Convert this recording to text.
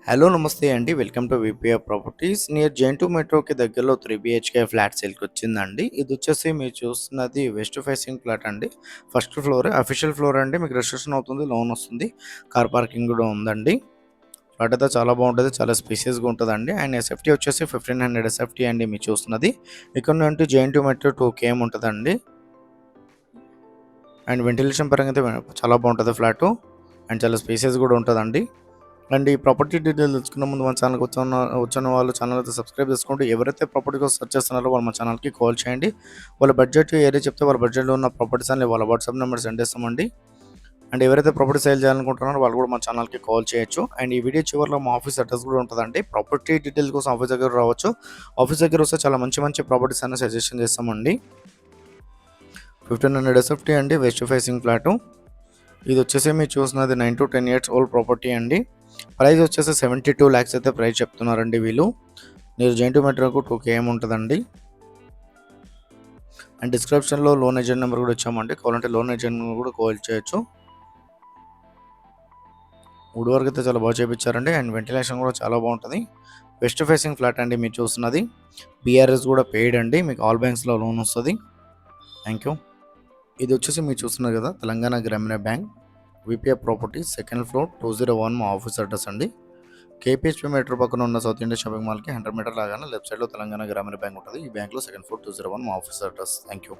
Hello నమస్తే అండి. Welcome to VPR properties. Near జైన్2 మెట్రోకి దగ్గరలో 3 బీహెచ్‌కే ఫ్లాట్ సేల్‌కొచ్చిందండి. ఇదొచ్చేసి మీరు చూస్తున్నది వెస్ట్ ఫేసింగ్ ఫ్లాట్ అండి. ఫస్ట్ ఫ్లోర్ అఫీషియల్ ఫ్లోర్ అండి. మీకు రిజిస్ట్రేషన్ అవుతుంది. లోన్ వస్తుంది. కార్ పార్కింగ్ కూడా ఉందండి. ఫ్లాట్ అయితే చాలా బాగుంటది. చాలా స్పేసియస్‌గా ఉంటదండి. అండ్ ఎస్ఎఫ్టీ వచ్చేసి 1500 ఎస్ఎఫ్టీ అండి మీరు చూస్తున్నది. ఇక్కడ నుండి జైన్2 మెట్రో 2 కేఎం ఉంటదండి. అండ్ వెంటిలేషన్ పరంగా అయితే చాలా బాగుంటది ఫ్లాటు. అండ్ చాలా స్పేసియస్ కూడా ఉంటదండి. అండ్ ఈ ప్రాపర్టీ డీటెయిల్స్ తెలుసుకున్న ముందు మన ఛానల్‌కి వచ్చిన వాళ్ళు ఛానల్ అయితే సబ్స్క్రైబ్ చేసుకోండి. ఎవరైతే ప్రాపర్టీ కోసం సెర్చ్ చేస్తున్నారో వాళ్ళు మన ఛానల్‌కి కాల్ చేయండి. వాళ్ళ బడ్జెట్ ఏరియా చెప్తే వాళ్ళ బడ్జెట్‌లో ఉన్న ప్రాపర్టీస్ అని వాళ్ళ వాట్సాప్ నెంబర్ సెండ్ చేస్తామండి. అండ్ ఎవరైతే ప్రాపర్టీ సేల్ చేయాలనుకుంటున్నారో వాళ్ళు కూడా మన ఛానల్‌కి కాల్ చేయొచ్చు. అండ్ ఈ వీడియో చివరిలో మా ఆఫీస్ అడ్రస్ కూడా ఉంటదండి. ప్రాపర్టీ డీటెయిల్స్ కోసం ఆఫీస్ దగ్గర రావచ్చు. ఆఫీస్ దగ్గర వస్తే చాలా మంచి మంచి ప్రాపర్టీస్ అన్ని సజెషన్ చేస్తామండి. 1500 ఎస్ఎఫ్టీ అండి. West facing flat. ఇది వచ్చేసి మీరు చూస్తున్నది 9 to 10 ఇయర్స్ ఓల్డ్ ప్రాపర్టీ అండి. ప్రైస్ వచ్చేసి 72 lakhs అయితే ప్రైస్ చెప్తున్నారండి వీళ్ళు. మీరు జైన్2 మెట్రోకు 2 కేఎం ఉంటుందండి. అండ్ డిస్క్రిప్షన్లో లోన్ ఏజెంట్ నెంబర్ కూడా ఇచ్చామండి. కావాలంటే లోన్ ఏజెంట్ కూడా కాల్ చేయొచ్చు. వుడ్ వర్క్ అయితే చాలా బాగా చేయించారండి. అండ్ వెంటిలేషన్ కూడా చాలా బాగుంటుంది. వెస్ట్ ఫేసింగ్ ఫ్లాట్ అండి మీరు చూస్తున్నది. బీఆర్ఎస్ కూడా పెయిడ్ అండి. మీకు ఆల్ బ్యాంక్స్లో లోన్ వస్తుంది. Thank you. ఇది వచ్చేసి మీరు చూస్తున్నారు కదా, తెలంగాణ గ్రామీణ bank VPR property second floor 201 మా ఆఫీస్ అడ్రస్ అండి. కేపీహెచ్పీ మెట్రో పక్కన ఉన్న సౌత్ ఇండియా షాపింగ్ మాల్కి 100 మీటర్ లాగానే లెఫ్ట్ సైడ్లో తెలంగాణ గ్రామీణ బ్యాంక్ ఉంటుంది. ఈ బ్యాంక్లో సెకండ్ ఫ్లోర్ 201 మా ఆఫీస్ అడ్రస్. Thank you.